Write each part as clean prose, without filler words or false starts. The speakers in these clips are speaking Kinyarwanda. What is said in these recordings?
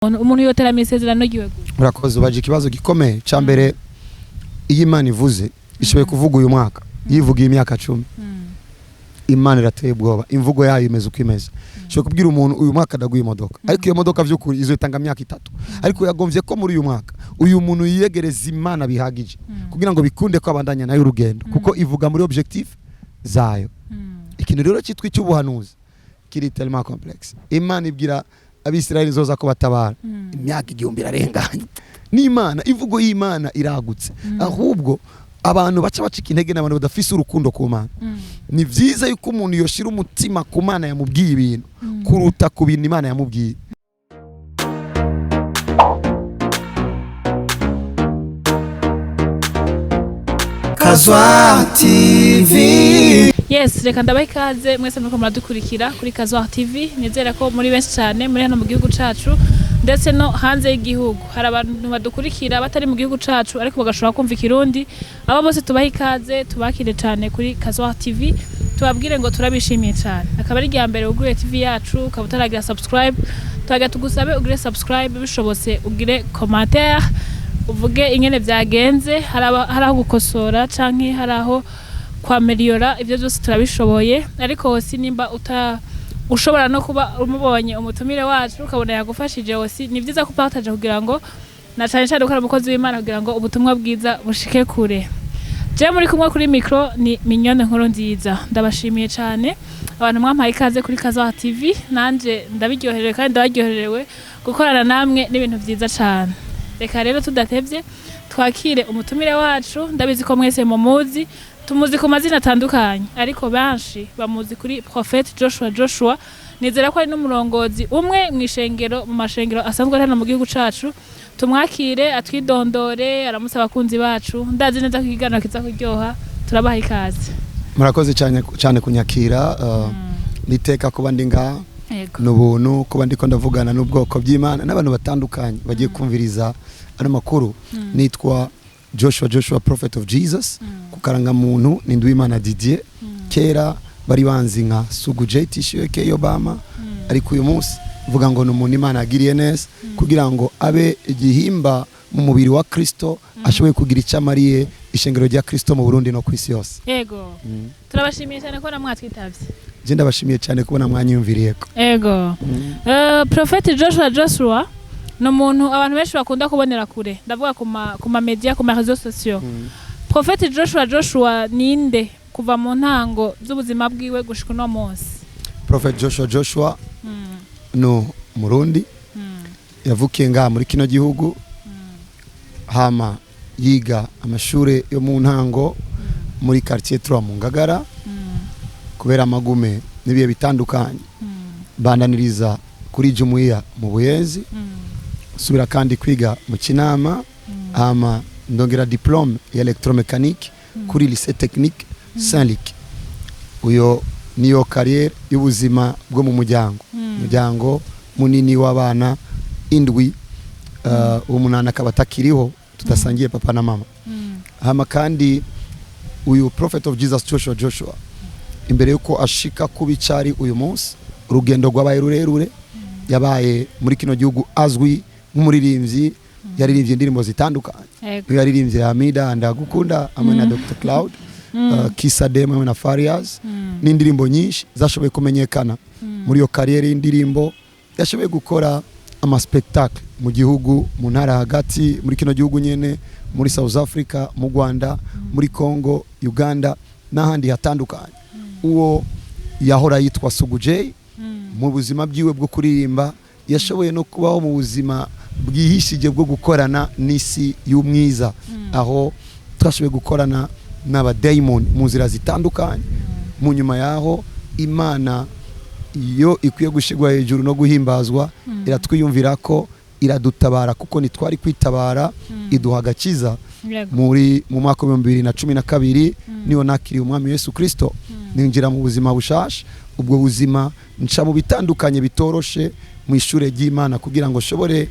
umuntu yotera misezerano giwe urakoze ubaje ikibazo gikomeye cyambere iyi Imana ivuze ishoboye kuvuga uyu mwaka yivugiye imyaka 10 Imana irateye ubwoba imvugo yayo imeze uko imeze cyo kubwira umuntu uyu mwaka ndaguye imodoka ariko iyo modoka vy'ukuri izo itanga imyaka 3 ariko yagomvye ko muri uyu mwaka uyu muntu yiyegereza Imana bihagije kugira ngo bikunde ko abandanya nayo urugendo kuko ivuga muri objectif zayo ikintu rero cyitwa icy'ubuhanuzi kiri tellement complexe Imana ibwira abisirayeli zoza ko batabara imyaka 1000 irarenganye n'Imana ivugo y'Imana iragutse ahubwo abantu baca bacika intege n'abantu badafise urukundo ku Mana ni vyiza yuko umuntu yoshira umutima ku Mana yamubwiye ibintu kuruta ku bintu Imana yamubwiye. Kazwa TV. Yes, reka ndabaha ikaze mwese muriko muradukurikira kuri Kazwa TV. Nizera ko muri benshi cyane muri hano mu gihugu cacu ndetse no hanze y'igihugu. Hari abantu badukurikira batari mu gihugu cacu ariko bagashobora kumva ikirundi. Aba bose tubaha ikaze, tubakire cyane kuri Kazwa TV. Tubabwire ngo turabishimiye cyane. Akaba ari rya mbere ugure TV yacu, ukaba utaragira subscribe. Twaga tugusabe ugire subscribe bishobose ugire commentaire. Uvuge ingene vyagenze haraho gukosora canke haraho kwameliora ivyo byose turabishoboye ariko hosi nimba ushobora no kuba umubonye umutumire wacu ukabona yagufashije hosi ni vyiza ko partage kugira ngo na cyane cyane ukora umukozi w'Imana kugira ngo ubutumwa bwiza bushike kure. Je muri kumwe kuri micro ni Mignone Nkuru nziza ndabashimiye cyane abantu mwampaye ikaze kuri Kazwa TV nanje ndabiryoherewe kandi ndabaryoherewe gukorana namwe n'ibintu vyiza cyane. Reka rero tudatevye twakire umutumire wacu ndabizi ko mwese mumuzi tumuzi ku mazina atandukanye ariko banshi bamuzi kuri Prophet Joshua nizera ko ari n'umurongozi umwe mwishengero mu mashengero asanzwe hano mu gihugu cacu tumwakire atwidondore aramutse abakunzi bacu ndazi neza kwigana kiza kuryoha turabaha ikaze. Murakoze cyane kunyakira niteka kuba ndinga n'ubuntu kuba ndiko ndavugana n'ubwoko by'Imana n'abantu batandukanye bagiye kumviriza ano makuru. Nitwa Joshua Prophet of Jesus kukaranga muntu ni Ndwimana Didier kera bari banzi nka Sugu JT ke Obama ariko uyu munsi vuga ngo n'umuntu Imana yagiriye neza kugira ngo abe igihimba mu mubiri wa Kristo ashoboye kugira icamariye ishengero rya Kristo mu Burundi no kwisi yose. Yego turabashimiye cyane ko namwatwitavye. Je ndabashimiye cyane kubona mwanyumviriyeko. Yego Prophet Joshua no muntu abantu benshi bakunda kubonera kure ndavuga kuma media kuma réseaux sociaux. Prophet Joshua ninde kuva mu ntango z'ubuzima bwiwe gushika no munsi? Prophet Joshua no Murundi yavukiye nga muri kino gihugu hama yiga amashure yo mu ntango muri quartier 3 mu Ngagara kubera amagume nibiye bitandukanye bandaniriza kuri Jumuiya mu Buyenzi subira kandi kwiga mu Kinama hama ndongera diplome ya electromécanique kuri lycée technique Saint-Luc. Uyo niyo carrière y'ubuzima bwo mu muryango munini w'abana indwi umunana kabatakiriho tudasangiye papa na mama. Hama kandi uyu Prophet of Jesus Joshua imbere yuko ashika kubicari uyu munsi urugendo rwabaye rurerure yabaye muri kino gihugu azwi nk'umuririmbyi yaririmbye indirimbo zitandukanye yaririmbye Hamida ndagukunda amwe na Dr. Cloud Kisa Dema na Farias n'indirimbo nyinshi zashoboye kumenyekana muri yo carrière y'indirimbo yashoboye gukora ama spectacle mu gihugu mu ntara hagati muri kino gihugu nyene muri South Africa mu Rwanda muri Congo Uganda n'ahandi hatandukanye. Uwo yahora yitwa Sugu J mu buzima bwiwe bwo kuririmba yashoboye no kubaho mu buzima bwihishije bwo gukorana n'isi y'umwiza aho twashoboye gukorana n'aba diamond mu nzira zitandukanye. Mu nyuma yaho Imana iyo ikwiye gushigwa hejuru no guhimbazwa iratwiyumvira ko iradutabara kuko nitwari kwitabara iduha agakiza mu mwaka wa 2012 niyo nakiriye umwami Yesu Kristo ninjira mu buzima bushasha. Ubwo buzima nca mu bitandukanye bitoroshe mu ishure ry'Imana kugira ngo shobore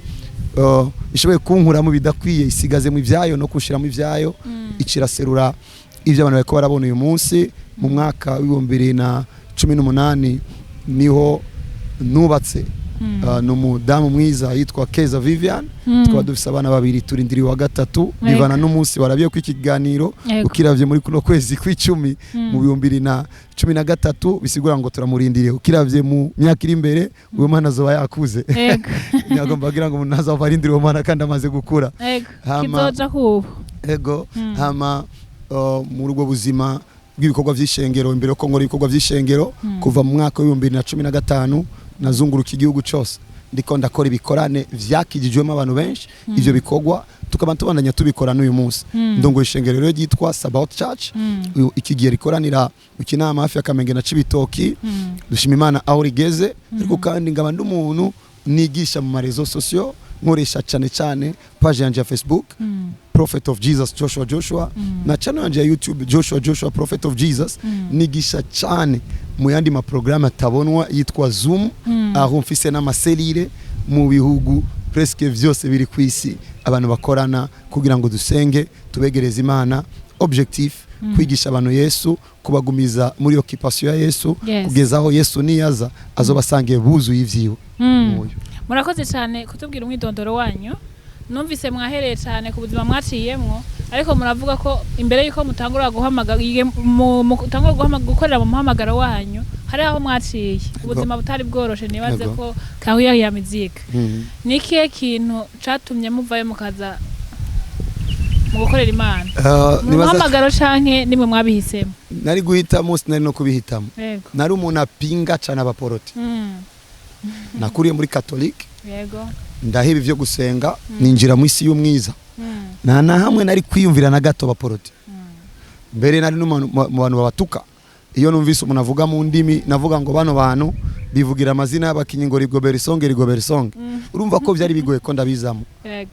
kunkura mu bidakwiye isigaze mu ivyayo no kushira mu ivyayo iciraserura ivyo abantu bariko barabona uyu munsi. Mu mwaka wa 2018 niho nubatse n'umudamu mwiza yitwa Keza Vivian tukaba dufise abana babiri turindiriye wa gatatu bivana n'umunsi warabiye ku ikiganiro ukiravye muri kuno kwezi kw'icumi mu 2013 bisigura ngo turamurindiriye ukiravye mu myaka iri imbere uwo mwana azoba yakuze nyagomba kugira ngo umuntu azova arindiriye uwo mwana kandi amaze gukura kizoja kubo hama muri ubwo buzima bw'ibikorwa vy'ishengero imbere ko ngora ibikorwa vy'ishengero kuva mu mwaka wa 2015 nazunguruka igihugu cyose ndiko ndakora ibikorane vyakijijwemo abantu benshi ivyo bikorwa tukaba tubandanya tubikora n'uyu munsi ndongo ishengero rero ryitwa Sabaoth Church ikigiye rikoranira ukinama hafi akamenge na Cibitoki dushima Imana aho rigeze ariko kandi ngaba ndumuntu nigisha mu marezo sociaux nkoresha cyane page yanje ya Facebook Prophet of Jesus Joshua na channel yanje ya YouTube Joshua Prophet of Jesus nigisha cyane mu yandi ma programme atabonwa yitwa Zoom aho mfise n'amaselire mu bihugu presque vyose biri kwisi abantu bakorana kugira ngo dusenge tubegereza Imana objectif kwigisha abantu Yesu kubagumiza muri occupation ya Yesu kugeza aho Yesu niyaza azobasangiye buzuye ivyiwe murakoze cyane kutubwira umwidondoro wanyu numvise mwahereye cyane ku buzima mwaciyemwo ariko muravuga ko imbere yuko mutangura gukorera mu muhamagaro wanyu hari aho mwaciye ubuzima butari bworoshe nibaze ko kahuya ya muzika nikihe kintu catumye muvayo mukaza mu gukorera Imana mu muhamagaro canke nimwe mwabihisemo nari guhitamo sinari no kubihitamo nari umuntu apinga cyane abaporoti nakuriye muri Catholique ndaheba ivyo gusenga ninjira mu isi y'umwiza na hamwe nari kwiyumvira na gato baporoti mbere nari mu bantu babatuka iyo numvise umuntu avuga mu ndimi navuga ngo bano bantu bivugira amazina y'abakinyi ngo rigobersonge urumva ko byari bigoye ko ndabizamo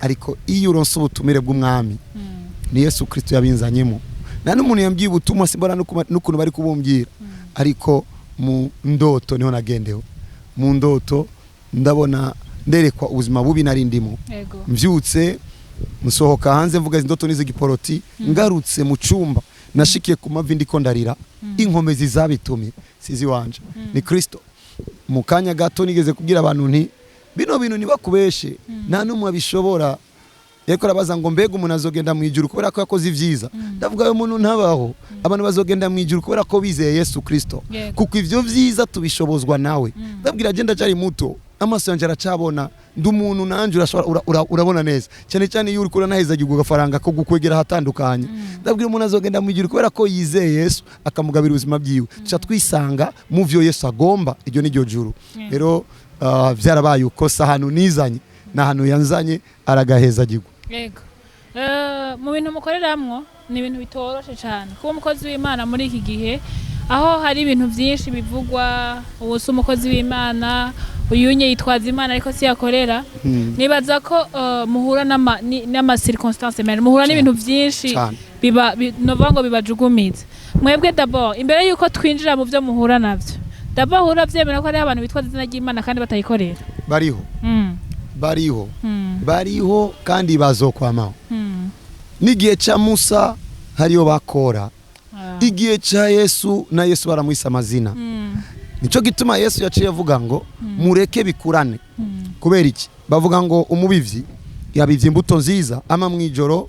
ariko iyo uronse ubutumire bw'umwami ni Yesu Kristo yabinzanyemo nani umuntu yambyiye ubutumwa simbona n'ukuntu bari kubumbwira ariko mu ndoto niho nagendeho mu ndoto ndabona nderekwa ubuzima bubi nari ndimo mvyutse musohoka hanze mvuga indoto n'izigiporoti ngarutse mu cumba nashikiye ku mavi ndiko ndarira inkomezi zabitumye sizi wanje ni Kristo mu kanya gato nigeze kugira abantu nti bino bintu nibakubeshe nta numwe abishobora yeko rabaza ngo mbega umuntu azogenda mu ijuru kubera ko yakoze ivyiza ndavuga yo umuntu ntabaho abantu bazogenda mu ijuru kubera ko bizeye Yesu Kristo kuko ivyo vyiza tubishobozwa nawe ndabwira agenda cyari muto amaso yanje aracabona ndumuntu nanje urabona neza cyane iyo uri kura naheza gihugu gafaranga ko gukwegera hatandukanye ndabwira umuntu azogenda mu ijuru kubera ko yizeye Yesu akamugabira ubuzima bwiwe cha twisanga mu vyo Yesu agomba iryo ni ryo juru rero vyarabaye uko sahanu nizanye na hanu yanzanye aragaheza gihugu yego mu bintu mukoreramwo ni ibintu bitoroshe cyane kuba umukozi w'Imana muri iki gihe aho hari ibintu byinshi bivugwa ubuso umukozi w'Imana uyunye yitwaza Imana ariko si yakorera nibaza ko muhura n'ama circonstances mais muhura n'ibintu byinshi biba nova ngo bibajugumize mwebwe d'abord imbere yuko twinjira mu byo muhura navyo d'abord hura byemera ko ari abantu bitwaza izina ry'Imana kandi batayikorera bariho kandi bazokwamaho n'igihe ca Musa hariyo bakora igihe ca Yesu na Yesu baramwisa amazina nico gituma Yesu yaciye avuga ngo mureke bikurane kubera iki bavuga ngo umubivyi yabivye imbuto nziza ama mwijoro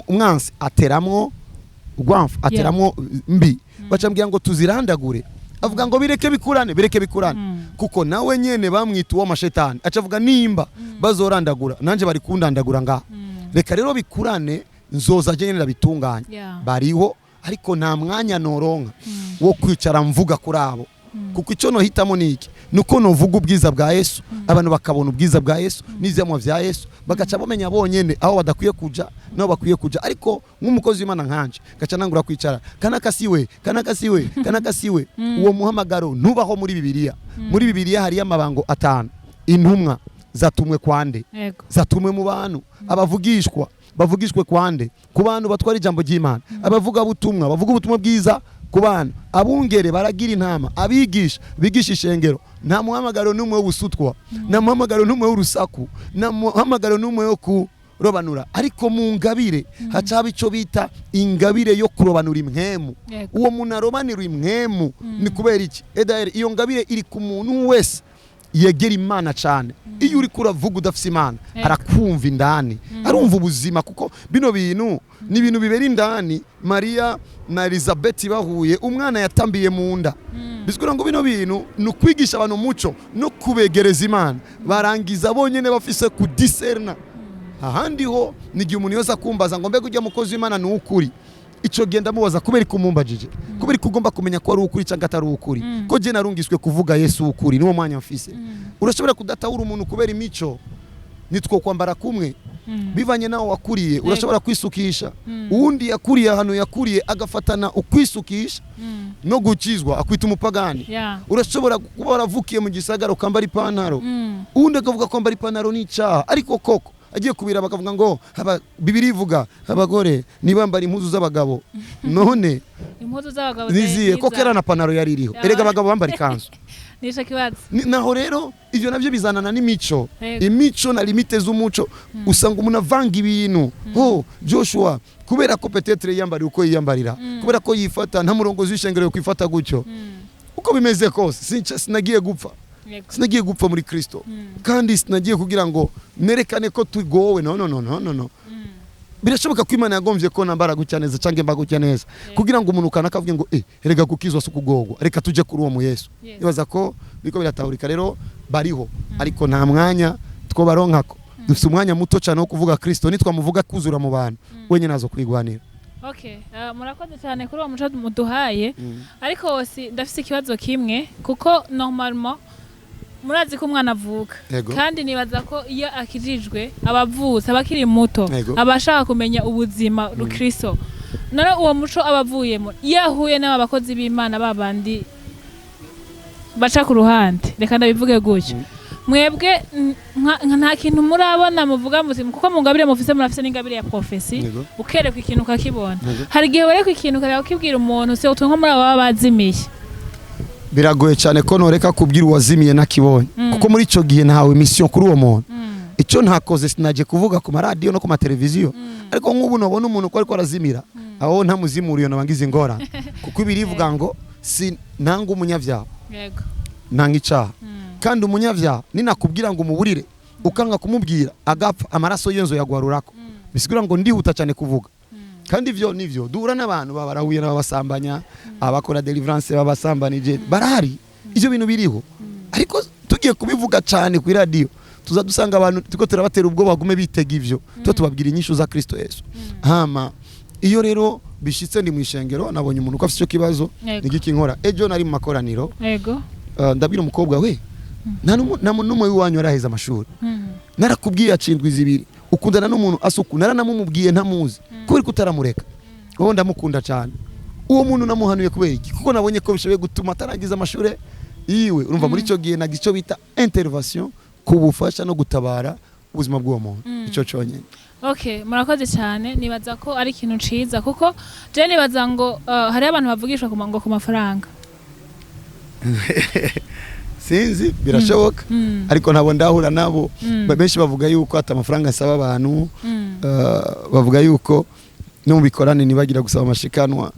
umwansi ateramwo ugwamfu ateramwo mbi bacambwiye ngo tuzirandagure avuga ngo bireke bikurane kuko nawe nyene bamwita uwo mashetani acavuga nimba bazorandagura nanje bari kundandagura nga reka rero bikurane nzoza jenera bitunganya bariho ariko nta mwanya noronka wo kwicara mvuga kuri abo kuko icyo no hitamo niki nuko no vuga ubwiza bwa Yesu abantu bakabona ubwiza bwa Yesu n'ivyamwa vya Yesu bagaca bamenya bonyene aho badakwiye kuja no bakwiye kuja ariko nk'umukozi w'Imana nkanje gaca nangura kwicara kanakasiwe uwo muhamagaro ntubaho muri Bibiliya hari amabango 5 intumwa zatumwe kwande zatumwe mu bantu bavugishwe kwande ku bantu batwara ijambo ry'Imana bavuga ubutumwa bwiza ku bantu abungere baragira intama abigisha bigisha ishengero nta muhamagaro numwe w'ubusutwa nta muhamagaro numwe w'urusaku nta muhamagaro numwe wo kurobanura ariko mu ngabire hacaba ico bita ingabire yo kurobanura imwemu uwo muntu arobanira imwemu ni kubera iki edaire iyo ngabire iri ku muntu wese yegera imana cyane. Iyo uri kuravuga udafise imana arakumva indani, arumva ubuzima, kuko bino bintu ni ibintu bibera indani. Maria na Elizabeth bahuye, umwana yatambiye mu nda. Bisigura ngo bino bintu no kwigisha abantu umuco no kubegereza imana, barangiza bonyene bafise kudiserna. Ahandi ho nigiye umuntu yoza kumbaza ngo mbega ujya mukozi w'imana ni ukuri, ico genda mubaza kubera kumumbajije, kubera kugomba kumenya ko ari ukuri cyangwa atari ukuri, ko je narungiswe kuvuga Yesu ukuri niwo mwanya mfise. Urashobora kudatahura umuntu kubera imico, nitwo kwambara kumwe bivanye nawo wakuriye. Urashobora kwisukisha, uwundi yakuriye hano yakuriye agafatana ukwisukisha no gukizwa akwita umupagani. Urashobora kuba waravukiye mu gisagara ukambara ipantaro, uwundi akavuga ko ambara ipantaro ni icyaha, ariko koko agiye kubira bakavuga ngo Bibiri ivuga abagore nibambara impuzu z'abagabo. None impuzu z'abagabo niziye ko kera na panaro yari iriho, erega abagabo bambara ikanzu. Nisha kibazo naho rero ivyo navyo bizanana n'imico, imico na limite z'umuco. Usanga umuntu avanga ibintu. Joshua kubera ko peut-être yambari uko yiyambarira, kubera ko yifata nta murongozi w'ishengero yo kwifata gutyo, uko bimeze kose sinagiye gupfa, sinagiye gupfa muri Kristo, kandi sinagiye kugira ngo nerekane ko tugowe. No. Birashoboka ko Imana yagomvye ko nambara gutya neza canke mba gutya neza, kugira ngo umuntu kana kavuge ngo erega gukizwa su kugogwa, reka tuje kuri uwo mu Yesu. Ibaza ko biko biratahurika rero bariho, ariko nta mwanya two baronkako. Dufite umwanya muto cyane wo kuvuga Kristo, nitwamuvuga kuzura mu bantu wenye nazo kwigwanira. Murakoze cyane kuri uwo muco muduhaye, ariko ndafise ikibazo kimwe, kuko normalement murazi ko umwana avuka, kandi nibaza ko iyo akijijwe abavutse abakiri muto abashaka kumenya ubuzima rukristo. None uwo muco abavuyemo iyo ahuye n'aba bakozi b'Imana babandi baca ku ruhande, reka ndabivuge gutyo, mwebwe nta kintu murabona muvuga muzima, kuko mungabire mufise murafise n'ingabire ya profesi, ukerekwa ikintu kakibona. Hari gihe werekwa ikintu kareba ukibwira umuntu se utwe nko muri aba bazimiye, biragoye cyane ko noreka kubwira uwazimiye nakibonye, kuko muri ico gihe ntawe mission kuri uwo muntu. Ico ntakoze sinaje kuvuga ku radio no ku mateleviziyo, ariko nk'ubu nobona umuntu ko ariko arazimira, aho ntamuzimuriyo nabangize ingora, kuko birivuga ngo si nanga umunyavyaha nanga icaha, kandi umunyavyaha ninakubwira ngo umuburire ukanga kumubwira agapfa, amaraso yenzo yagwarurako. Bisigura ngo ndihuta cyane kuvuga, kandi ivyo nivyo dura n'abantu babarahuye n'abasambanya, abakora deliverance babasambanije, barahari ivyo bintu biriho. Ariko tugiye kubivuga cyane ku radio tuza dusanga abantu tuko turabatera ubwo bagume bitega ivyo, tubabwira inyishu za Kristo Yesu. Iyo rero bishitse ndi mu ishengero nabonye umuntu ko afite cyo kibazo, nigiki nkora ejo nari mu makoraniro, ndabwira umukobwa we nta n'umwe w'iwanyu araheza amashuri, narakubwiye acindwi zibiri, ukundana n'umuntu asuku, naranamumubwiye ntamuzi, kubera kutaramureka. Wowe ndamukunda cyane, uwo muntu namuhanuye kubera iki? Kuko nabonye ko bishoboye gutuma atarangiza amashuri yiwe. Urumva muri ico gihe nagico bita intervention, kubufasha no gutabara ubuzima bw'uwo muntu. Ico cyonyine. Murakoze cyane, nibaza ko ari ikintu ciza, kuko je nibaza ngo hari abantu bavugishwa kumango ku mafaranga. Sinzi birashoboka, ariko nabo ndahura nabo benshi bavuga yuko ata amafaranga asaba abantu, bavuga yuko no mu Gukorana nibagira gusaba amashikanwa,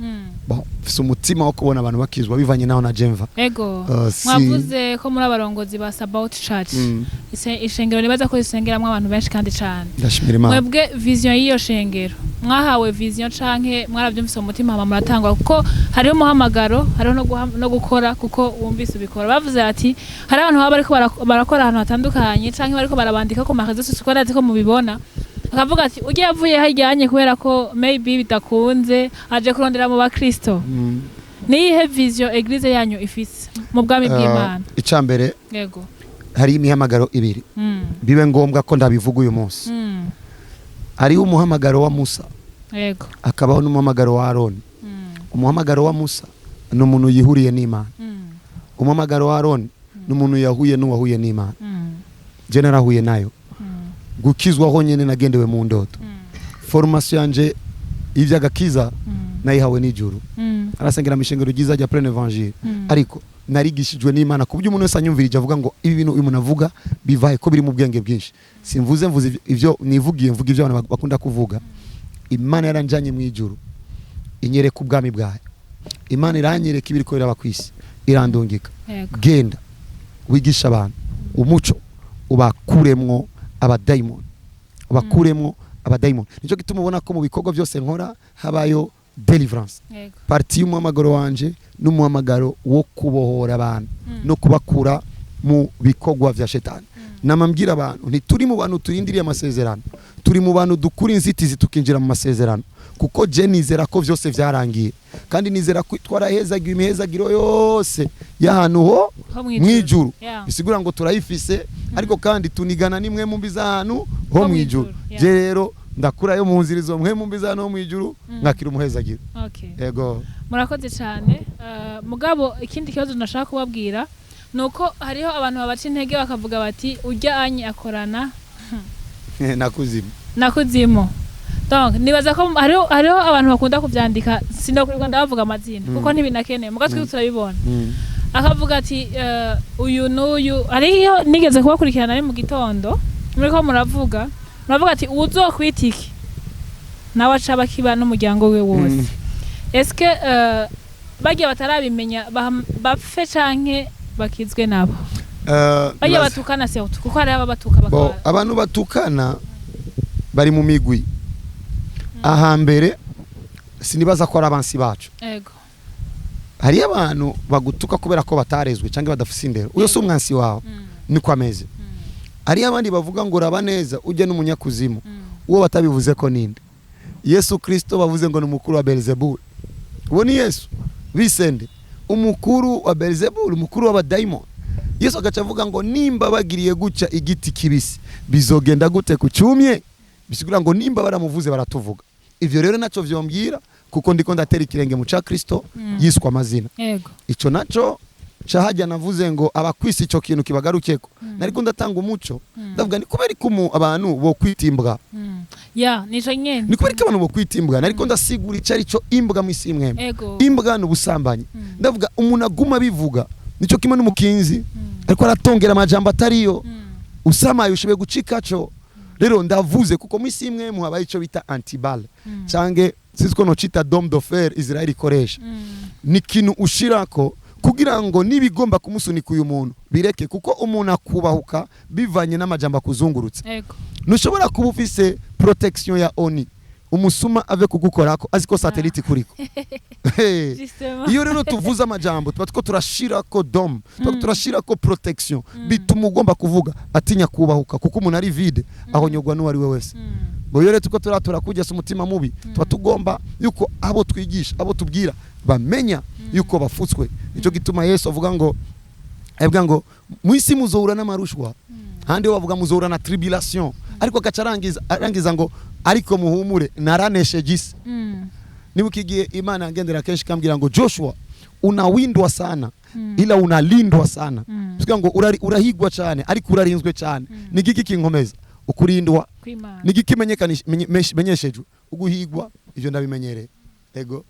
bafise umutima wo kubona abantu bakizwa bivanye naho na Jemva. Mwavuze ko muri abarongozi ba About Church ishengero nibaza ko isengeramwe abantu benshi kandi cyane. Ndashimira Imana. Mwebwe vision y'iyo shengero mwahawe vision canke mwaravyumvise umutima hama muratangwa, kuko hariho umuhamagaro, hariho no gukora, kuko wumvise ubikora. Bavuze ati hari abantu baba bariko barakora ahantu hatandukanye canke bariko barabandika ko mahezo sikora ziko mubibona, akavuga ati ugiye avuye hajyanye kubera ko maybe bidakunze aje kurondera mu bakristo. Niyihe vision eglise yanyu ifise mu bwami bw'Imana? Icambere hari imihamagaro ibiri, bibe ngombwa ko ndabivuga uyu munsi. Hari umuhamagaro wa Musa, akabaho n'umuhamagaro wa Aroni. Umuhamagaro wa Musa ni umuntu yihuriye n'Imana, umuhamagaro wa Aroni ni umuntu yahuye n'uwahuye n'Imana. Je narahuye nayo, gukizwa honyene nagendewe mu ndoto. Formation yanje ivy'agakiza nayihawe n'ijuru, arasengera mishengero giza rya plein evangile, ariko narigishijwe n'Imana kubyo umuntu wese anyumvirije avuga ngo ibi bintu uyu muntu avuga bivaye ko biri mu bwenge bwinshi. Simvuze ivyo nivugiye, mvuga ivyo abantu bakunda kuvuga. Imana yaranjanye mu ijuru inyereka ubwami bwayo, Imana iranyereka ibiri ko biraba kwisi, irandungika genda wigisha abantu umuco ubakuremwo abadayimoni, ubakuremwo abadayimoni. Nicyo gituma ubona ko mu bikorwa byose nkora habayo deliverance. Parti y'umuhamagaro wanje n'umuhamagaro wo kubohora abantu no kubakura mu bikorwa vya shetani. Namambwira abantu ntituri mu bantu turindiriye amasezerano, turi mu bantu dukura inzitizi tukinjira mu masezerano, kuko je nizera ko vyose vyarangiye, kandi nizera ko twarahezagiwe imihezagiro yose y'ahantu ho mwijuru. Bisigura ngo turayifise, ariko kandi tunigana nimwe mu bizanu ho mwijuru. Je rero ndakura yo mu nzirizo mwe mu bizanu ho mwijuru ngakira umuhezagiro. Yego, murakoze cyane. Mugabo ikindi kibazo nashaka kubabwira nuko hariho abantu babaca intege bakavuga bati ujya anyi akorana nakuzimo. Donc nibaza ko hariho abantu bakunda kuvyandika, sinokurirwa ndabavuga amazina kuko ntibinakeneye, muga twe turabibona. Akavuga ati uyu n'uyu, hariho nigeze kubakurikirana ari mu gitondo muriko muravuga ati uzokwitiki nawe acaba kiba n'umuryango we wose. Eske bagiye batarabimenya bapfe canke bakizwe nabo? Bagiye batukana se kuko hari abatuka bakaba abantu batukana bari mu migwi. Ahambere sinibaza ko ari abansi bacu. Ego, hari abantu bagutuka kubera ko batarezwe cyangwa badafise indero, uyo si umwansi wawe, niko ameze. Hari abandi bavuga ngo uraba neza ujya n'umunyakuzimu, uwo batabivuze ko ninde? Yesu Kristo bavuze ngo n'umukuru wa Beelzebul. Uwo ni Yesu bisende, umukuru wa Beelzebul, umukuru w'abadayimoni. Yesu agaca avuga ngo nimba bagiriye guca igiti kibisi bizogenda gute kucumye? Bisigura ngo nimba baramuvuze baratuvuga. Ivyo rero naco vyombwira kuko ndiko ndatera ikirenge mu ca Kristo yiswa amazina. Yego, ico naco cahajya navuze ngo abakwisi ico kintu kibagarukeko. Nariko ndatanga umuco ndavuga ni kubera ko abantu bo kwitimbwa. nico nyene ni kubera ko abantu bo kwitimbwa. Nariko ndasigura icari cyo imbwa mu isi imwe. Imbwa n'ubusambanyi. Ndavuga umuntu aguma bivuga nico kimwe n'umukinzi ariko aratongera amajambo atariyo, usamaye ushibe gucikaco. Rero ndavuze kuko mu isi imwe mu habaye ico bita antibal cange sitko no cita dom de fer Israel ikoresha. Ni kintu ushirako kugira ngo nibigomba kumusunika uyu muntu bireke, kuko umuntu akubahuka bivanye n'amajambo akuzungurutse. Nushobora kuba ufise protection ya ONU, umusuma ave kugukorako aziko satellite kuriko. Iyo rero tuvuza amajambo tuba turashirako dom, tuba turashirako protection, bituma ugomba kuvuga atinya kubahuka kuko umuntu ari vide ahonyogwa n'uwari we wese. Bo yore tuko turakujya su mutima mubi, tuba tugomba yuko abo twigisha, abo tubwira bamenya yuko bafutswe. Nico gituma Yesu avuga ngo mwisi muzohura n'amarushwa, handi bavuga muzohura na tribulation, ariko akacarangiza ngo ariko muhumure naraneshe gisi. Nibukigiye Imana yangendera kenshi kambwira ngo Joshua unawindwa sana ila unalindwa sana. Bivuga ngo urahigwa cyane ariko urarinzwe cyane. Nigiki kinkomeza ukurindwa, nigiki menyeshejwe uguhigwa, ivyo ndabimenyereye. Ego,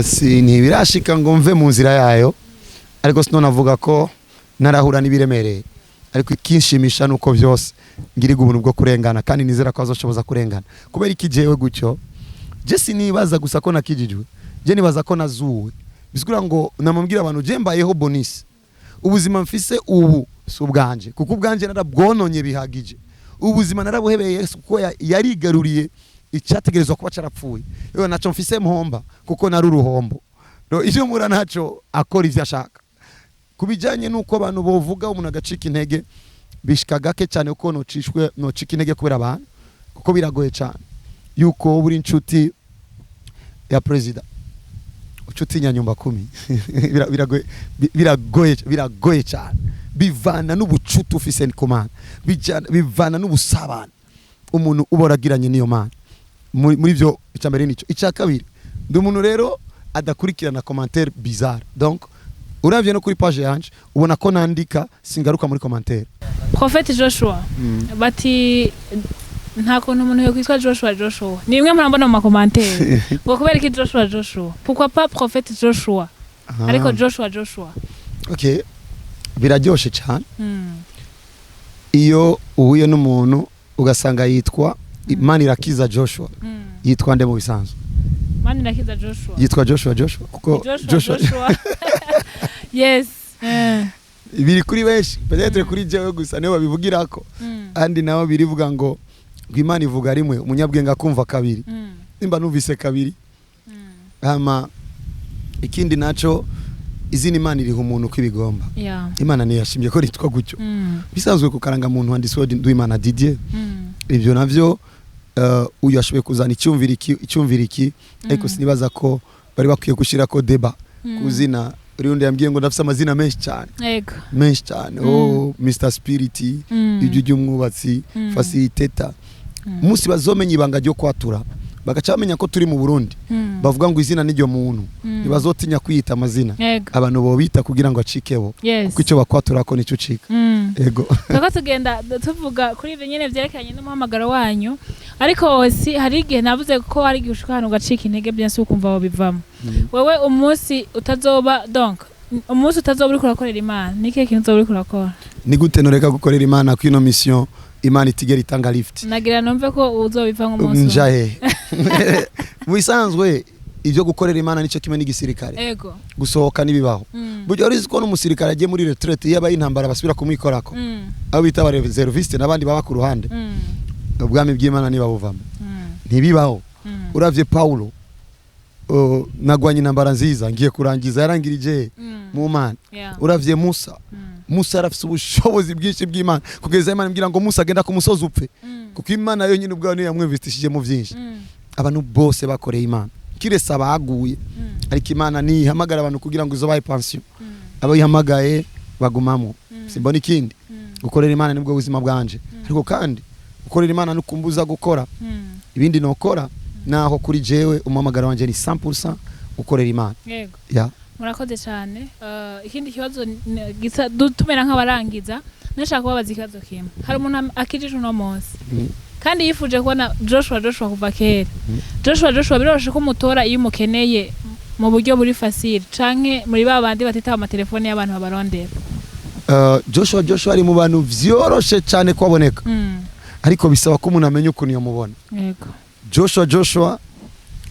si ntibirashika ngo mve mu nzira yayo, ariko sino navuga ko narahura n'ibiremereye, ariko ikinshimisha nuko byose ngiriga ubuntu bwo kurengana, kandi nizera ko azoshoboza kurengana. Kubera iki jewe gucyo je sinibaza gusa ko nakijijwe, je nibaza ko nazuwe. Bisigura ngo namambwira abantu je mbayeho bonus. Ubuzima mfise ubu si ubwanje, kuko ubwanje narabwononye bihagije. Ubuzima narabuhebeye Yesu ko yarigaruriye icyategerezwa kuba carapfuye. Yo naco mfise mpomba kuko nari uruhombo. Ivyo mura naco akora ivyo ashaka. Kubijanye nuko abantu bovuga umuntu agacika intege, bishika gake cyane uko nocika intege kubera abantu, kuko biragoye cyane yuko buri inshuti ya president ucuti nyanyumba 10 biragoye cyane, bivana n'ubucuti ufise n'Imana, bivana n'ubusabana umuntu uboragiranye niyo Mana. Muri byo icambere nico. Icya kabiri ndi umuntu rero adakurikirana commentaire bizarre, donc uravye no kuri page yanje ubona ko nandika singaruka muri commentaire. Prophet Joshua bati nta kuntu umuntu yokwitwa Joshua ni imwe murambona mu commentaire ngo kubera iki Joshua pourquoi pas Prophet Joshua ariko Joshua okay biraryoshe cyane iyo uhuye n'umuntu ugasanga yitwa Manirakiza Joshua yitwa nde mu bisanzwe Manirakiza Joshua yitwa Joshua kuko Joshua yes biri kuri benshi peut-être kuri jewe gusa niyo babivugirako andi naho birivuga ngo Imana ivuga rimwe umunyabwenge akumva kabiri nimba numvise kabiri hama ikindi naco izina Imana iriho umuntu kwibigomba Imana niyo yashimye ko ritwa gutyo bisanzwe kukaranga muntu wanditswe Imana Didier ibyo navyo uyu ashoboye kuzana icyumvira iki ariko sinibaza ko bari bakwiye gushira ko deba kuzina Riundi yambwiye ngo ndafise amazina menshi cyane Mr Spirit ibyo by'umwubatsi facilitator musi bazomenya ibanga ryo kwatura bagacamenya ko turi mu Burundi bavuga ngo izina n'iryo muntu nibazotinya kwiyita amazina abantu bo bita kugira ngo acikebo kuko icyo bakwatura ko nicyo cika ego Tako tugenda tuvuga kuri ibyo nyene vyerekanye n'umuhamagaro wanyu ariko si hari igihe navuze ko hari igihe ushika hano gacika intege byanse ukumva aho bivamo wewe umunsi utazoba donc umunsi utazoba uri kurakorera Imana niki kintu uzoba uri kurakora ni gute noreka gukorera Imana kwino mission Imana itigera itanga lift nagira numve ko uzobivanga umunsi njahe bisanzwe ibyo gukorera Imana nico kimwe n'igisirikare ego gusohoka nibibaho buryo urizi ko n'umusirikare agiye muri retraite yaba intambara basubira kumwikorako abo bita reserviste nabandi baba ku ruhande ubwami bw'Imana niba buvamo ntibibaho uravye Paulo nagwanye intambara nziza ngiye kurangiza yarangirije mu Mana uravye Musa arafise ubushobozi bwinshi bw'Imana kugeza Imana imbwira ngo Musa agenda ku musozi upfe kuko Imana yo nyine ubwayo yamwinvestishije mu byinshi abantu bose bakoreye Imana kiresa baguye ariko Imana ni hamagara abantu kugira ngo izobaye pension abo yihamagaye bagumamo simbona ikindi gukorera Imana nibwo buzima bwanje ariko kandi gukorera Imana nukumbuza gukora ibindi nokora naho kuri jewe umamagara wanje ni 100% gukorera Imana yego murakoze cyane ikindi kibazo dutumera nk'abarangiza nashaka kubabaza ikibazo kimwe hari umuntu akijije uno munsi kandi yifuje kubona Joshua kuva kera Joshua biroroshe ko mutora iyo umukeneye mu buryo buri facile canke muri babandi batita amatelefone y'abantu babarondera Joshua ari mu bantu vyoroshe cyane kwaboneka ariko bisaba ko umuntu amenya ukuntu yamubona yego Joshua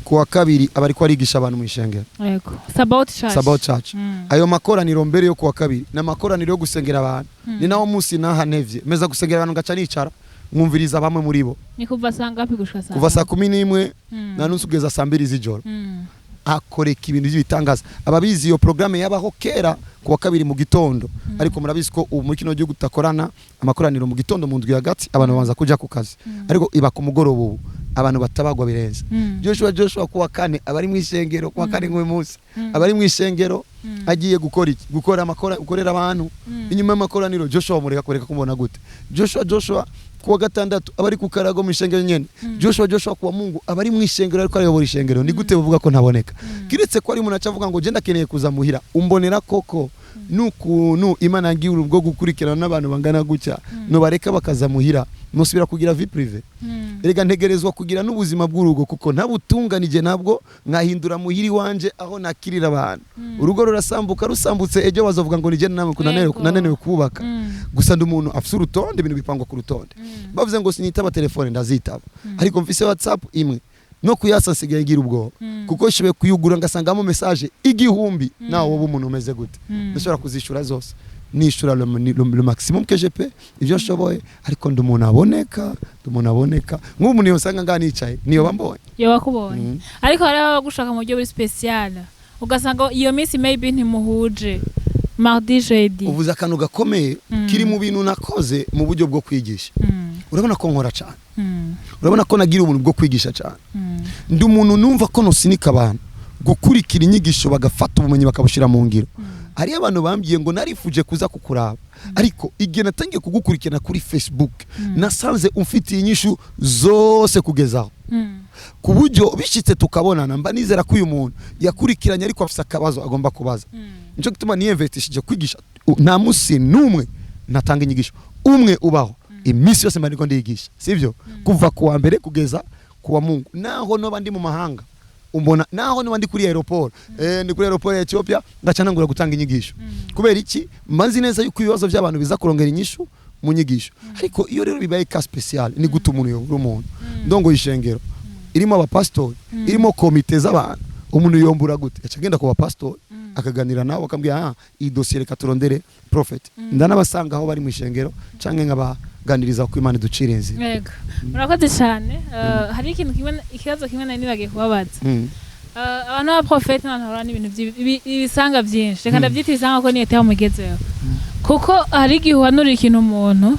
kuwa kabiri abari ko arigisha abantu mu ishengero yego Sabbath church ayo makoraniro mbere yo kuwa kabiri na makoraniro yo gusengera abantu ni nawo munsi nahanevye meza gusengera abantu gaca nicara mwumviriza bamwe muri bo ni kuva sangapi gushika saa kuva saa 11 na nusu kugeza saa 2 z'ijoro akoreka ibintu by'ibitangaza ababizi iyo programme yabaho kera kuwa kabiri mu gitondo ariko murabizi ko ubu muri kino gihugu Gukorana amakoraniro mu gitondo mu ndwi hagati abantu banza kuja ku kazi ariko iba ku mugoroba ubu abantu batabagwa birenze Joshua kuwa kane abari mu ishengero kuwa kane ngwe munsi abari mu ishengero agiye gukora gukorera abantu inyuma y'amakoraniro Joshua mureka kureka kumbona gute Joshua kuwa gatandatu abari ku karago mu ishengero nyene Joshua kuwa Mungu abari mu ishengero ariko ayobora ishengero ni gute bavuga ko ntaboneka kiretse ko ari umuntu acavuga ngo je ndakeneye kuza muhira umbonera koko nukuntu Imana ngiye ubwo gukurikirana n'abantu bangana gucya no bareka bakaza muhira musubira kugira vie prive erega ntegerezwa kugira n'ubuzima bw'urugo kuko ntabutunganije nabwo nkahindura muhiri wanje aho nakirira abantu urugo rurasambuka rusambutse ejo bazovuga ngo nije namwe kunanenewe kubaka gusa ndumuntu afise urutonde ibintu bipangwa ku rutonde bavuze ngo sinitaba telefone ndazitaba ariko mfise WhatsApp imwe no kuyasa sigaye ngira ubwo kuko shibe kuyugura ngasangamo message igihumbi nawo wowe umuntu umeze gute ndashobora kuzishura zose nishura le maximum que je peux ivyo nshoboye ariko ndumuntu aboneka nk'umuntu yosanga nganicaye niyo bambonye yo bakubonye ariko hari abagushaka mu buryo buri special ugasanga iyo minsi maybe ntimuhuje mardi jeudi uvuze akantu gakomeye kiri mu bintu nakoze mu buryo bwo kwigisha urabona ko nkora cyane urabona ko nagira ubuntu bwo kwigisha cyane ndi umuntu numva ko nosinika abantu gukurikira inyigisho bagafata ubumenyi bakabushira mu ngiro hari abantu bambwiye ngo narifuje kuza kukuraba ariko igihe natangiye kugukurikirana kuri Facebook nasanze umfitiye inyishu zose kugezaho ku buryo bishitse tukabonana mba nizera ko uyu muntu yakurikiranye ariko afise akabazo agomba kubaza nico gituma niyemvestishije kwigisha nta musi numwe natanga inyigisho umwe ubaho imisi yose mbaniko ndigisha sivyo kuva kuwa mbere kugeza kuwa Mungu naho no bandi mu mahanga umbona naho no bandi kuri aeroport ndi kuri aeroport ya Ethiopia ngacana ngura gutanga inyigisho kubera iki manzi neza yuko ibibazo by'abantu biza kurongera inyishu mu nyigisho ariko iyo rero bibaye ka special ni guta umuntu yobura umuntu ndongo ishengero irimo abapastori irimo komite z'abantu umuntu yombura gute acagenda ku bapastori akaganira nawe akambwira iyi dossier reka turondere prophet ndanabasanga aho bari mu ishengero canke ngabaganiriza ko Imana ducira inzira yego murakoze cyane hari ikibazo kimwe nari nibagiye kubabaza abantu ba prophet n'abantu n'ibintu ibisanga byinshi reka ndabyita ibisanga ko niyo teho mugezeho kuko hari igihe uhanurira ikintu umuntu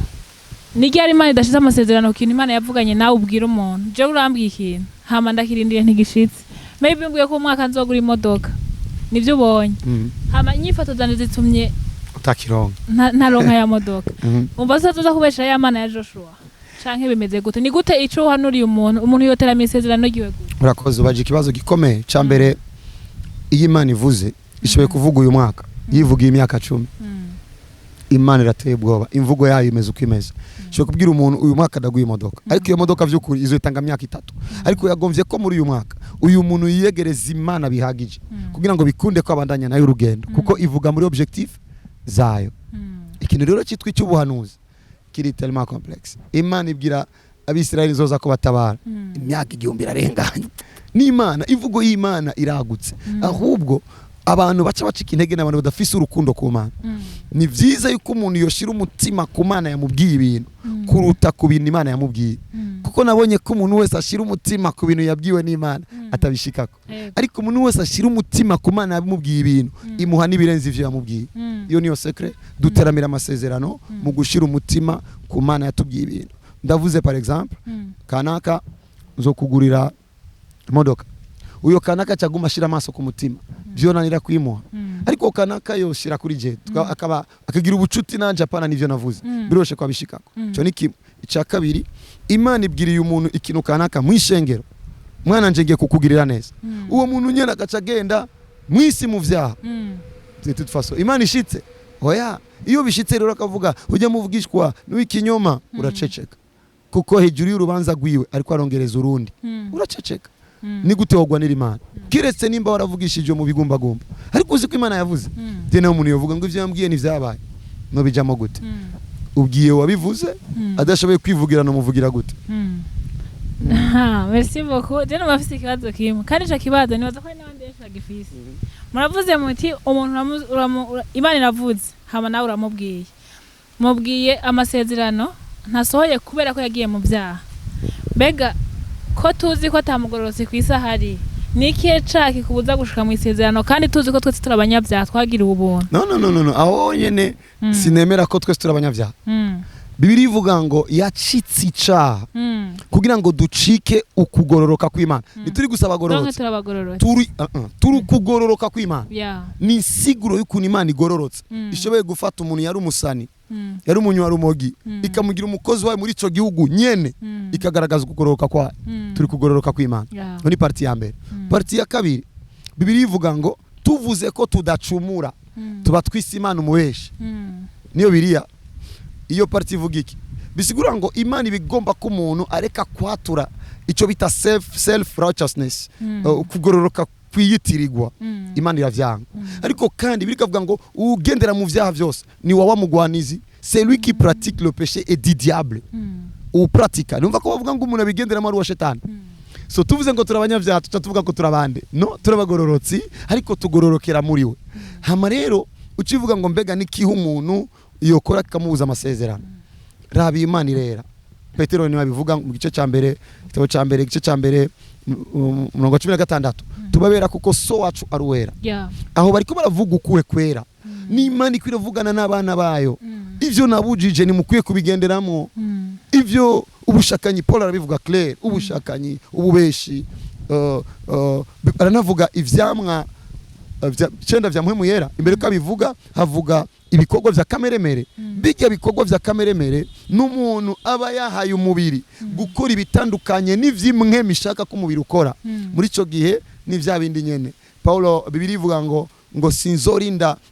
n'igihe ari Imana idashize amasezerano ku kintu Imana yavuganye nawe ubwira umuntu je urambwiye ikintu hama ndakirindiye ntigishitse maybe mbwiye ko umwaka nzogura imodoka nivyo ubonye hama inyifato zanje zitumye utakironka ntaronka ya modoka umva sazoza kubesha ya Mana ya Joshua canke bimeze gute ni gute ico uhanuriye umuntu yotera amasezerano giwe gute urakoze ubaje ikibazo gikomeye ca mbere iyi Imana ivuze ishoboye kuvuga uyu mwaka yivugiye imyaka 10 Imana irateye ubwoba imvugo yayo imeze uko imeze cyo kubwira umuntu uyu mwaka ndaguye imodoka ariko iyo modoka vy'ukuri izotanga imyaka 3 ariko yagomvye ko muri uyu mwaka uyu muntu yiyegereza Imana bihagije kugira ngo bikunde ko abandanya nayo urugendo kuko ivuga muri objectif zayo ikintu rero cyitwa icy'ubuhanuzi kiri tellement complexe Imana ibwira abisirayeli zoza ko batabara imyaka 1000 irarenganye n'Imana imvugo y'Imana iragutse ahubwo abantu baca bacika intege n'abantu badafise urukundo ku Mana ni vyiza yuko umuntu yoshira umutima ku Mana yamubwiye ibintu kuruta ku bintu Imana yamubwiye kuko nabonye ko umuntu wese ashira umutima ku bintu yabwiwe n'Imana atabishikako ariko umuntu wese ashira umutima ku Mana yamubwiye ibintu imuha nibirenze ivyo yamubwiye iyo niyo secret duteramira amasezerano mu gushira umutima ku Mana yatubwiye ibintu ndavuze par exemple kanaka zo kugurira imodoka uyo kanaka cyaguma shira amaso ku mutima byo nanira kwimuha ariko kanaka yoshira kuri je akaba akagira ubucuti na Japan nivyo navuze biroshe kwa bishikako cyo niki icya kabiri Imana ibwiriye umuntu ikintu kanaka mwishengero mwana nje kukugirira neza uwo muntu nyene akacagenda mwisi mu vyaha de toute façon Imana ishitse oya iyo bishitse rero akavuga ujya muvugishwa n'ikinyoma uraceceka kuko hejuru y'urubanza gwiwe ariko arongereza urundi uraceceka ni gute wogwanira Imana kiretse nimba waravugishije mu bigumbagumba ariko uzi ko Imana yavuze je nawe umuntu yovuga ngo ivyo yambwiye ni vyabaye no bijamo gute ubwiye wabivuze adashoboye kwivugira no muvugira gute merci beaucoup je no bafise ikibazo kimwe kandi ico kibazo nibaza ko n'abandi benshi bagifise muravuze muti umuntu Imana iravuze hama nawe uramubwiye amasezerano ntasohoye kubera ko yagiye mu byaha mbega ko tuzi ko atamugororotse ku isahari nikiye caki kubuza gushika mu isezerano kandi tuzi ko twese turabanyabyaha twagiriwe ubuntu no aho nyene sinemera ko twese turabanyabyaha Bibiri ivuga ngo yacitse icaha kugira ngo ducike ukugororoka kw'Imana nituri gusaba gororotse turi kugororoka kw'Imana ni siguro y'ukuntu Imana igororotse ishoboye gufata umuntu yari umusani yari umunywarumogi ikamugira umukozi wayo muri ico gihugu nyene ikagaragaza ukugororoka kwayo turi kugororoka kw'Imana ni parti ya mbere parti ya kabiri Bibiri ivuga ngo tuvuze ko tudacumura tuba twise Imana umubeshi niyo biriya iyo parti ivuga iki bisigura ngo Imana ibigomba ko umuntu areka kwatura ico bita self righteousness kugororoka kwiyitirirwa Imana iravyanga ariko kandi birikavuga ngo ugendera mu vyaha byose ni wawa mugwanizi c'est lui qui pratique le péché et du diable ou pratika numva ko bavuga ngo umuntu abigendera mu wa shetani so tuvuze ngo turabanyavyaha tuvuga ko turabande no turabagororotsi ariko tugororokera muri we hama rero ucivuga ngo mbega nikiho umuntu yokora kamubuza amasezerano rabi Imana irera Petero ni babivuga mu gice cya mbere igitabo cya mbere igice cya mbere 16 tubabera kuko so wacu aruwera aho bariko baravuga ukuwe kwera n'Imana ikwirevugana n'abana bayo ivyo nabujije ni mukwiye kubigenderamo ivyo ubushakanyi Paul arabivuga clair ubushakanyi ububeshi aranavuga ivyamwa cyenda vya muhemu yera imbere ko abivuga havuga ibikorwa vya kameremere bijya bikorwa vya kameremere n'umuntu aba yahaye umubiri gukora ibitandukanye n'ivyimwe mishaka ko umubiri ukora muri ico gihe ni vya bindi nyene Paulo Bibiri ivuga ngo ngo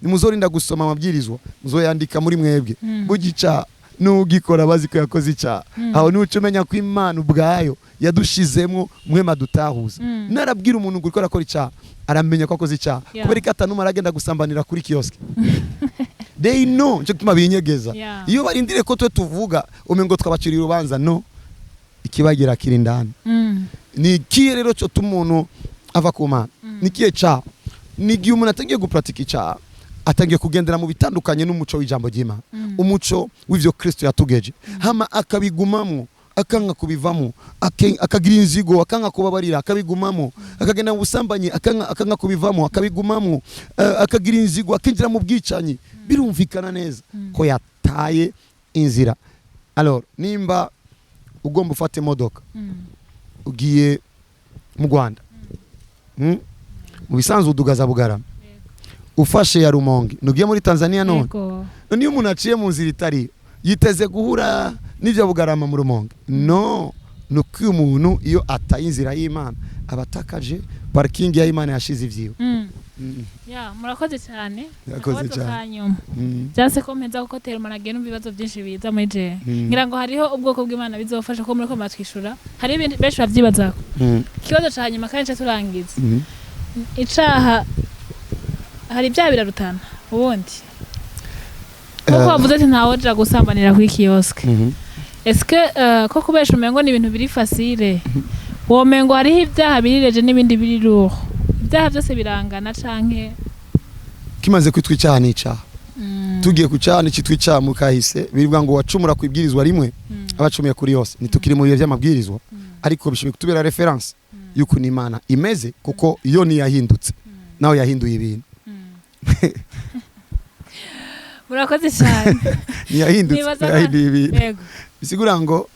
nimuzorinda gusoma amabwirizwa muzoyandika muri mwebwe bugica n'ugikora bazi ko yakoze icyaha aho niwe umenya ko Imana ubwayo yadushizemo mwema dutahuza narabwira umuntu ngo ukora icyaha aramenya ko akoze icyaha kubera ko atanuma aragenda gusambanira kuri kiosk they know cyo gutuma binyegeza iyo barindire ko twe tuvuga umengo twabacira urubanza no ikibagira kiri ndani ni kiye rero cyo tumuntu ava ku Mana ni kiye cyaha ni gihe umuntu atangiye gupratika icyaha atangiye kugendera mu bitandukanye n'umuco w'ijambo ry'Imana umuco w'ivyo Kristo yatugeje hama akabigumamo akanga kubivamo akagira inzigo akanga kubabarira akabigumamo akagenda mu busambanyi akanga kubivamo akabigumamo akagira inzigo akinjira mu bwicanyi birumvikana neza ko yataye inzira. Alors nimba ugomba ufate imodoka ugiye mu Rwanda mu bisanzwe udugaza Bugarama ufashe ya Rumonge nugiye muri Tanzania none niyo umuntu aciye mu nzira itari yiteze guhura n'ivyo Bugarama mu Rumonge no nuko umuntu iyo ataye inzira y'Imana abatakaje parking ya Imana yashize ivyiwe. Murakoze cyane yakoze cyane byase ko mpeza ko tera umuntu agenda ibibazo byinshi biza muri je ngira ngo hariho ubwoko bw'Imana bizofasha ko muri ko matwishura hari ibindi benshi bavyibazako kibazo cyanyuma kandi turangiza icaha hari bya birarutana ubundi kuko wavuze ati ntawoja gusambanira kuri kiosk eske ko kubesha umengo ni ibintu biri facile womengo hariho ibyaha birireje n'ibindi biri ruho ibyaha byose birangana canke kimaze kwitwa icyaha n'icyaha tugiye ku cyaha n'icitwa icyaha mu kahise biribwa ngo wacumura kwibwirizwa rimwe abacumiye kuri yose nitukiri mu bihe by'amabwirizwa ariko bishimye kutubera reference yuko ni Imana imeze kuko iyo ni yahindutse nawe yahinduye ibintu murakoze cyane yahinduye ibintu bisigura ngo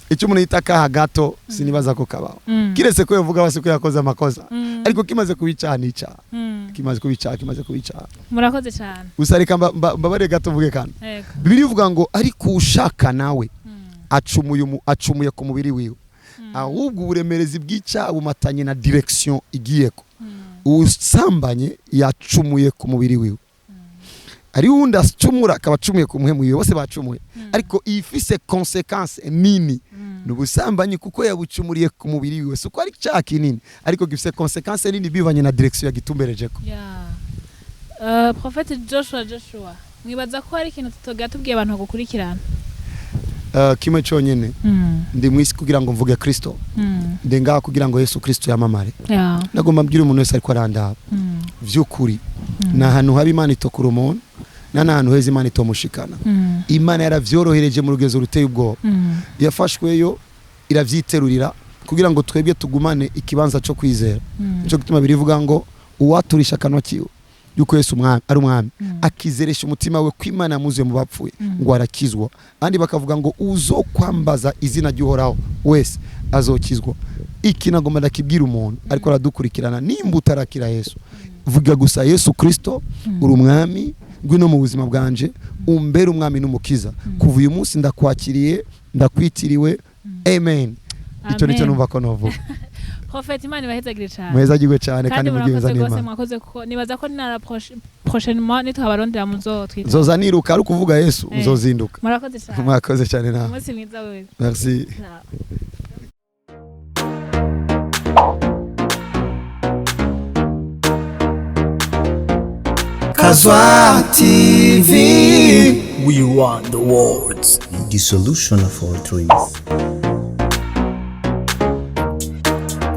icyo umuntu yita akaha gato sinibaza ko kabaho kiretse ko yavuga basi ko yakoze amakosa ariko kimaze kubicaha n'icyaha kimaze kubicaha murakoze cyane usarika mbabare gato vuge kandi Bibiliya ivuga ngo ariko ushaka nawe acumuye ku mubiri wiwe ahubwo uburemerezi bw'icyaha bumatanye na direction igiyeko usambanye yacumuye ku mubiri wiwe ari wundi acumura akaba acumuye ku muhemu wiwe bose bacumuye ariko ifise consequence nini n'ubusambanyi kuko yabucumuriye ku mubiri wiwe so ko ari icyaha kinini ariko gifise consequence nini bivanye na direction yagitumberejeko. Prophet Joshua mwibaza ko hari ikintu tugatubwiye abantu gukurikirana kimwe cyonyine ndi mwisi kugira ngo mvuge Kristo ndi ngaha kugira ngo Yesu Kristo yamamare nagomba mbwira umuntu wese ariko arandaba vy'ukuri na hanu haba Imana itokura umuntu na hanu heza Imana itomushikana Imana yaravyorohereje mu rugezo ruteye ubwoba yafashweyo iravyiterurira kugira ngo twebwe tugumane ikibanza cyo kwizera cyo gutuma birivuga ngo uwaturisha kanwa kiwe yuko Yesu ari umwami akizeresha umutima we kw'Imana yamuzuye mu bapfuye ngo arakizwa andi bakavuga ngo uzo kwambaza izina ry'Uhoraho wese azokizwa. Iki nagomba ndakibwira umuntu ariko aradukurikirana nimba utarakira Yesu vuga gusa Yesu Kristo uri umwami ngwino mu buzima bwanje umbere umwami n'umukiza kuva uyu munsi ndakwakiriye ndakwitiriwe amen. Icyo nicyo numva ko novuga. Prophet Imana ibahezagire cyane. Muhezagirwe cyane kandi mugibeza n'Imana. Mwakoze kuko nibaza ko nara prochainement nituhabarondera muzotwita. Zozaniruka ari kuvuga Yesu uzozinduka. Murakoze cyane. Mwakoze cyane nawe. Umunsi mwiza wewe. Merci. Kazwa TV. We want the words. The solution of all truth.